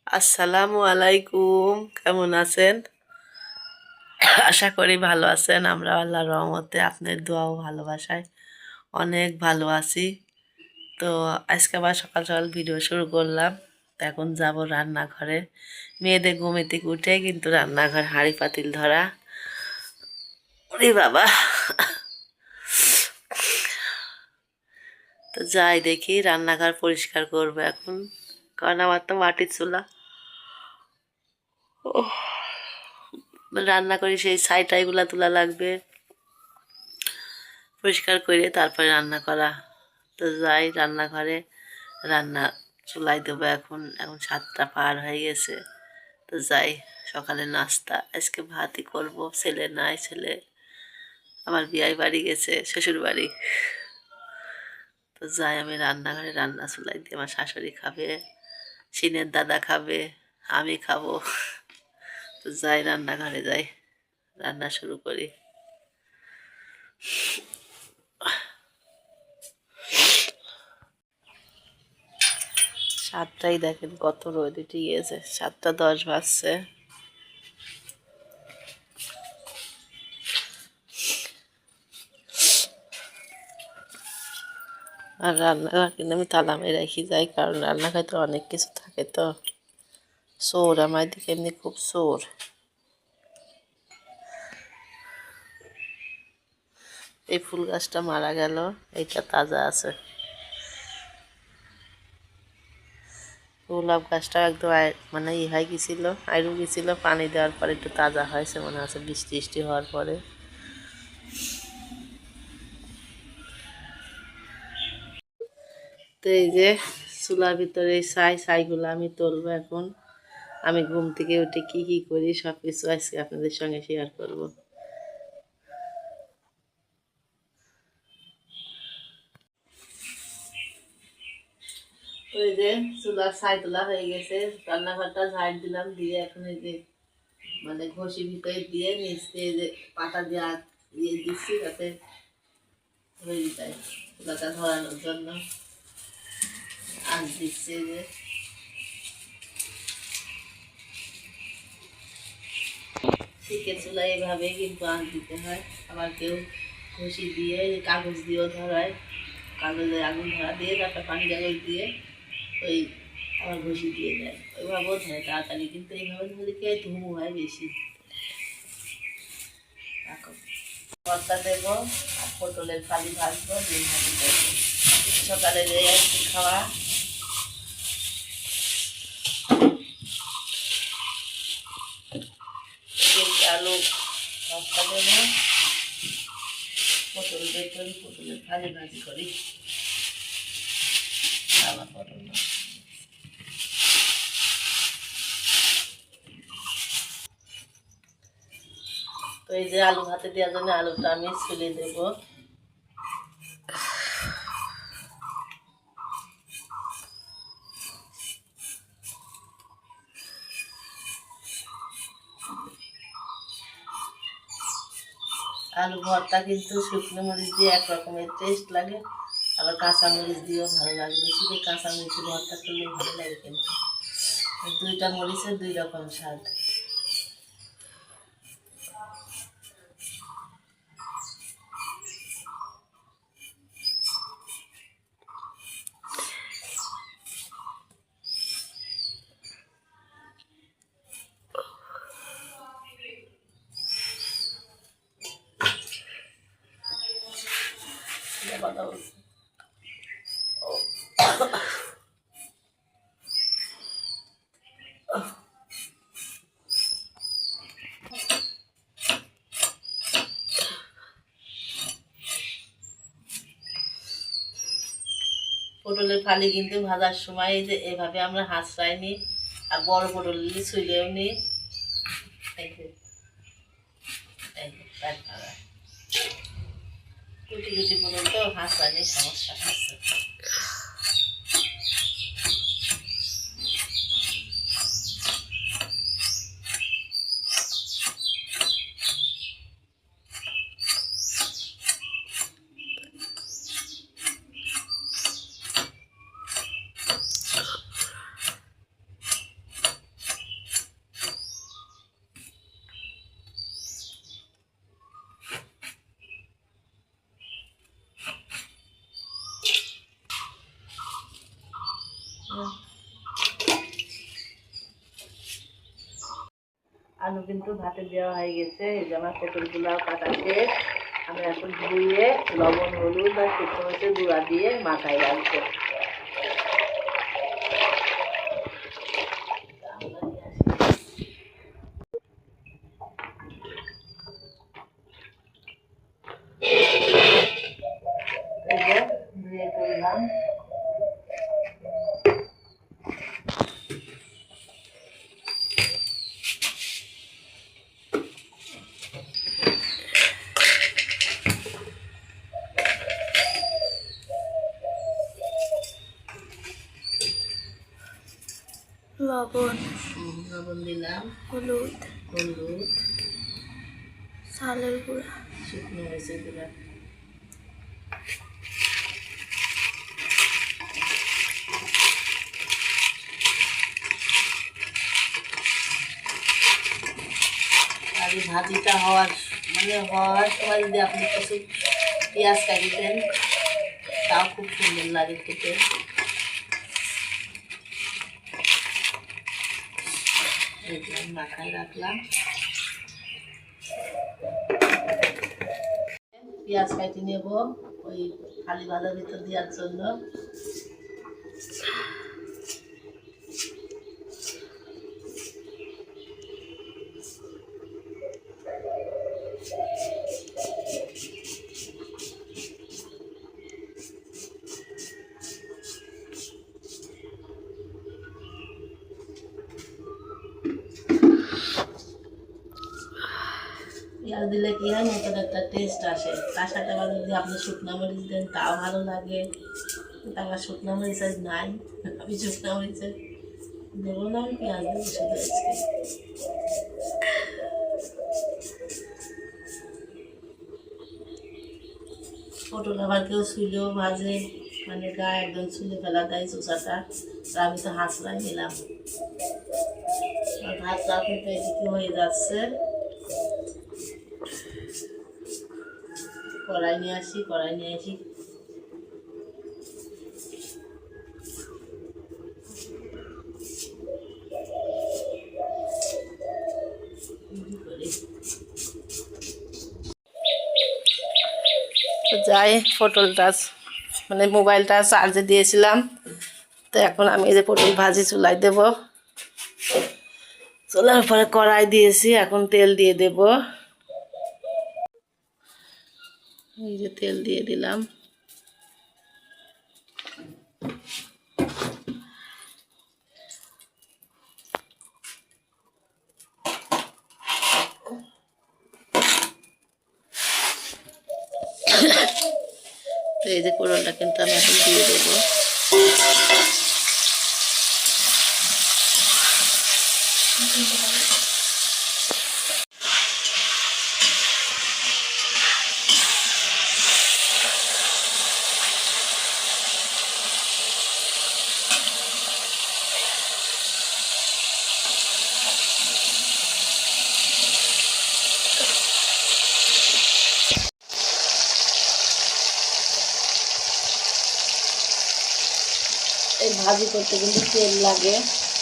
আসসালামু আলাইকুম, কেমন আছেন? আশা করি ভালো আছেন। আমরা আল্লাহর রহমতে আপনার দোয়া ও ভালোবাসায় অনেক ভালো আছি। তো আজকে আবার সকাল সকাল ভিডিও শুরু করলাম। তো এখন যাব রান্নাঘরে। মেয়েদের ঘুমে থেকে উঠে কিন্তু রান্নাঘর হাঁড়ি পাতিল ধরা। ওরে বাবা! তো যাই দেখি, রান্নাঘর পরিষ্কার করবো এখন, কারণ আমার তো মাটির চুলা। রান্না করি সেই ছাই তোলা লাগবে, পরিষ্কার করে তারপরে রান্না করা। তো যাই রান্নাঘরে, রান্না চুলাই দেবো এখন। এখন 7টা পার হয়ে গেছে। তো যাই, সকালে নাস্তা আজকে ভাতই করব। ছেলে নাই, ছেলে আমার বিয়াই বাড়ি গেছে, শ্বশুর বাড়ি। তো যাই আমি রান্নাঘরে, রান্না চুলাই দিয়ে আমার শাশুড়ি খাবে, সিনের দাদা খাবে, আমি খাবো। তো যাই রান্নাঘরে যাই, রান্না শুরু করি। 7টাই দেখেন কত রোদ উঠে গিয়েছে, 7টা 10 বাজছে। আর রান্নাঘর কিন্তু আমি তালা মেরে রেখে যাই, কারণ রান্নাঘরে তো অনেক কিছু থাকে। তো চোর আমার দিকে এমনি খুব চোর। এই ফুল গাছটা মারা গেল, এইটা তাজা আছে। গোলাপ গাছটা একদম মানে হয়ে গেছিল, আইরু গেছিল, পানি দেওয়ার পরে একটু তাজা হয়েছে মনে আছে, বৃষ্টি বৃষ্টি হওয়ার পরে। তো এই যে চুলার ভিতরে এই ছাইগুলো আমি তুলবো এখন। আমি ঘুম থেকে উঠে কি কি করি সব কিছু আজকে আপনাদের সঙ্গে শেয়ার করব। ওই যে চুলার ছাই তোলা হয়ে গেছে, রান্নাঘরটা ঝাড় দিলাম, দিয়ে এখন এই যে মানে ঘষি ভিতরে দিয়ে নিচে যে পাতা দিয়ে দিয়ে দিচ্ছি, যাতে হয়ে যায় চুলাটা ধরানোর জন্য। আঁচ দিচ্ছে যে শিখে চুলা এভাবে কিন্তু আঁচ দিতে হয়। আবার কেউ ঘষি দিয়ে কাগজ দিয়েও ধরায়, কাগজে আগুন ধরা দিয়ে তারপর পানি কাগজ দিয়ে ওই আবার ঘষি দিয়ে দেয়, ওইভাবেও ধরে তাড়াতাড়ি। কিন্তু এইভাবে ধরে কি ধুমু হয় বেশি। এখন ভর্তা দেবো আর পটলের ফালি ভাজবো, ডিম ভাজি করবো। সকালে যে একটু খাওয়া। আলু ভর্তা দেবো, পটল বেগুন, পটলের ফালি ভাজি করি। আবার পটল না। তো এই যে আলু ভাতে দেওয়ার জন্য আলুটা আমি ছুলে দেবো। আলু ভর্তা কিন্তু শুকনো মরিচ দিয়ে এক রকমের টেস্ট লাগে, আবার কাঁচা মরিচ দিয়েও ভালো লাগে। বেশি করে কাঁচা মরিচের ভর্তা করলে ভালো লাগে, কিন্তু দুইটা মরিচের দুই রকম স্বাদ। পটলের ফালি কিন্তু ভাজার সময় এই যে এভাবে আমরা হাঁচড়াই নিই, আর বড় পটল ছুইলেও নিই। কুটি কুটি পটল তো হাঁচড়াই নিই, সমস্যা হচ্ছে। আলু কিন্তু ভাতে দেওয়া হয়ে গেছে। এই যে আমার পটলগুলাও কাটা শেষ। আমি এখন ধুয়ে লবণ হলুদ আর শুকনো মরিচের গুঁড়া দিয়ে মাথায় রাখবো। এই যে ধুয়ে করলাম। লবণ, লবণ দিলাম, হলুদ, হলুদ, চালের গুঁড়া, শুকনো মরিচের গুঁড়া। আর এই ভাজিটা হওয়ার সময় যদি আপনি কিছু পেঁয়াজ কাটি দেন তাও খুব সুন্দর লাগে খেতে। এই যে আমি মাথায় রাখলাম। পেঁয়াজ কাটি নেব ওই খালি ভাজার ভিতর দেওয়ার জন্য। পেঁয়াজ দিলে কি হয়, নতুন একটা টেস্ট আসে। তার সাথে আবার যদি আপনি শুকনো মরিচ দেন তাও ভালো লাগে। কিন্তু আমার শুকনো মরিচ আজ নাই, আমি শুকনো মরিচের দেবো না, আমি পেঁয়াজ দেবো শুধু আজকে। পটল আবার কেউ ছুলেও ভাজে, মানে গায়ে একদম ছুলে ফেলা দেয় চোষাটা। আমি তো হাঁসড়াই নিলাম। ভাতটা কিন্তু এদিকে হয়ে যাচ্ছে। কড়াই নিয়ে আসি। যাই পটলটা মানে মোবাইলটা চার্জে দিয়েছিলাম, তো এখন আমি এই যে পটল ভাজি চুলাই দেব। চুলার পরে কড়াই দিয়েছি, এখন তেল দিয়ে দেব। এই যে তেল দিয়ে দিলাম। তো এই যে পটলটা কিন্তু আমি এখন দিয়ে দেবো। এই ভাজি করতে কিন্তু তেল লাগে,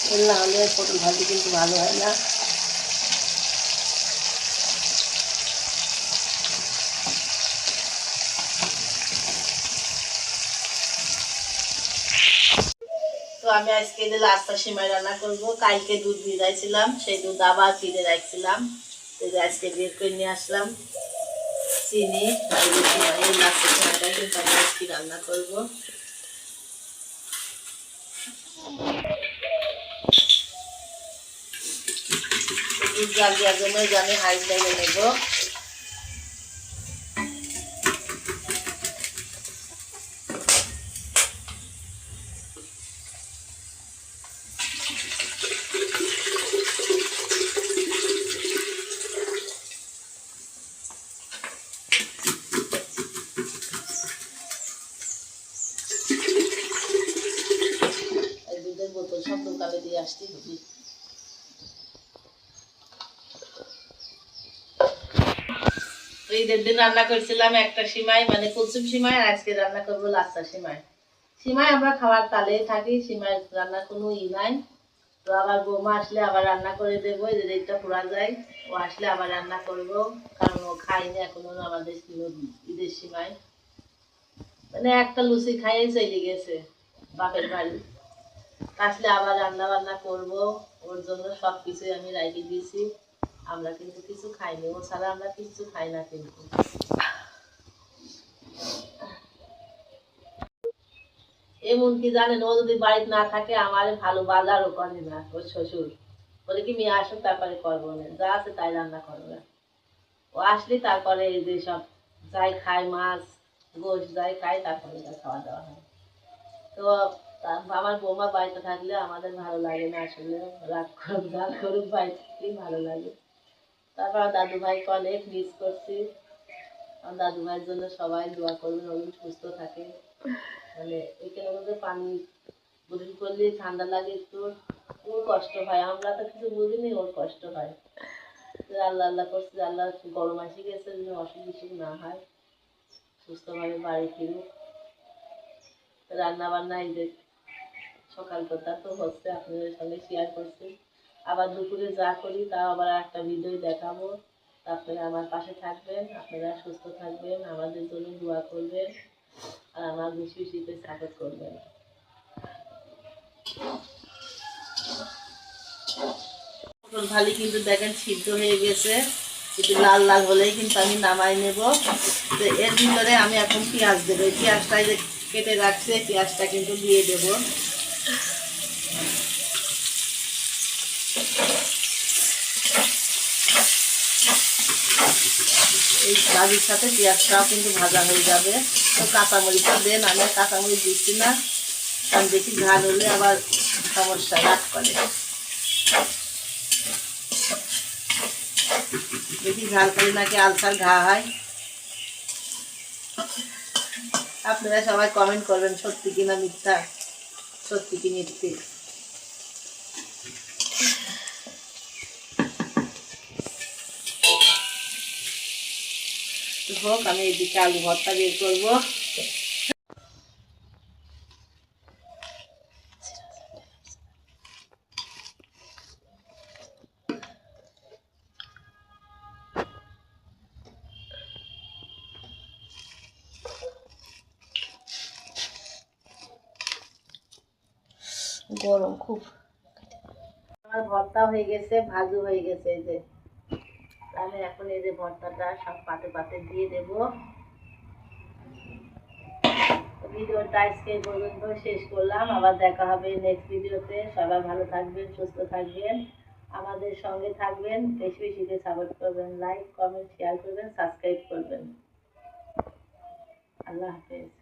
তেল না হলে পটল ভাজি কিন্তু ভালো হয় না। তো আমি আজকে যে লাস্তা সিমাই রান্না করব। কালকে দুধ ভিজাইছিলাম, সেই দুধ আবার ফিরে রাখছিলাম। তো আজকে বের করে নিয়ে আসলাম চিনি। এই লাস্তা সিমাইটা কিন্তু আমি আজকে রান্না করবো। দুধ জাল দেওয়ার জন্য আমি হাই ফ্লেমে নেব। দুধের বোতল সব দোকানে দিয়ে আসতে হবে। ঈদের দিন রান্না করছিলাম একটা সিমাই, মানে কুলসুম সিমাই, আর আজকে রান্না করবো লাচ্ছা সিমাই। সিমাই আমরা খাওয়ার তালে থাকি, সিমাই রান্নার কোনো ই নাই। তো আবার বৌমা আসলে আবার রান্না করে দেবো, এই যে রেটটা পুরা যায়, ও আসলে আবার রান্না করবো, কারণ ও খাইনি এখনো আমাদের ঈদের সীমায়, মানে একটা লুচি খাইয়ে চলে গেছে বাপের বাড়ি। আসলে আবার রান্না বান্না করবো, ওর জন্য সব কিছুই আমি রাইখে দিয়েছি। আমরা কিন্তু কিছু খাইনি, ও ছাড়া আমরা কিছু খাই না কিন্তু। এমনকি জানেন, ও যদি বাড়িতে না থাকে আমার ভালো বাজারও করে না ওর শ্বশুর, বলে কি মেয়ে আসুক তারপরে করবো না, যা আছে তাই রান্না করবে। ও আসলে তারপরে এই যে সব যাই খায়, মাছ গোশ যাই খায়, তারপরে খাওয়া দাওয়া হয়। তো আমার বৌমা বাড়িতে থাকলে আমাদের ভালো লাগে না আসলে, রাগ করুক যা করুক বাড়ি থাকলেই ভালো লাগে। তারপর দাদু ভাইকে অনেক মিস করছি। আমার দাদু ভাইয়ের জন্য সবাই দোয়া করবেন, ওই সুস্থ থাকে। মানে এখানে মধ্যে পানি বোরিং করলে ঠান্ডা লাগে একটু, ওর কষ্ট হয়, আমরা তো কিছু বুঝিনি, ওর কষ্ট হয়। আল্লাহ আল্লাহ করছি, আল্লাহ গরম আসি গেছে যেন অসুখ বিসুখ না হয়, সুস্থভাবে বাড়ি ফিরুক। রান্না বান্না এই যে সকাল কথা তো হচ্ছে, আপনাদের সঙ্গে শেয়ার করছি। আবার দুপুরে যা করি তা আবার একটা ভিডিও দেখাবো। আপনারা আমার পাশে থাকবেন, আপনারা সুস্থ থাকবেন, আমাদের জন্য দোয়া করবেন, আর আমার বেশি বেশি করে সাপোর্ট করবেন। পটল ভালি কিন্তু দেখেন সিদ্ধ হয়ে গেছে, একটু লাল লাল হলেই কিন্তু আমি নামাই নেব। তো এর ভিতরে আমি এখন পেঁয়াজ দেবো, এই পেঁয়াজটা যে কেটে রাখছে, পেঁয়াজটা কিন্তু দিয়ে দেব। এই ভাজির সাথে পেঁয়াজটাও কিন্তু ভাজা হয়ে যাবে। তো কাঁচামরিচটা দেন, আমি আর কাঁচামরিচ দিচ্ছি না, কারণ বেশি ঝাল হলে আবার সমস্যা, রাগ করে। বেশি ঝাল করে নাকি আলসার ঘা হয়। আপনারা সবাই কমেন্ট করবেন সত্যি কিনা মিথ্যা, সত্যি কি মিথ্যে। হোক, আমি এদিকে আলু ভর্তা বের করবো। গরম খুব। আমার ভর্তা হয়ে গেছে, ভাজু হয়ে গেছে, এই যে আমি এখন এই যে ভর্তাটা সব পাতে পাতে দিয়ে দেবো। ভিডিওটা আজকে এই পর্যন্ত শেষ করলাম, আবার দেখা হবে নেক্সট ভিডিওতে। সবাই ভালো থাকবেন, সুস্থ থাকবেন, আমাদের সঙ্গে থাকবেন, বেশি বেশি করে সাপোর্ট করবেন, লাইক কমেন্ট শেয়ার করবেন, সাবস্ক্রাইব করবেন। আল্লাহ হাফেজ।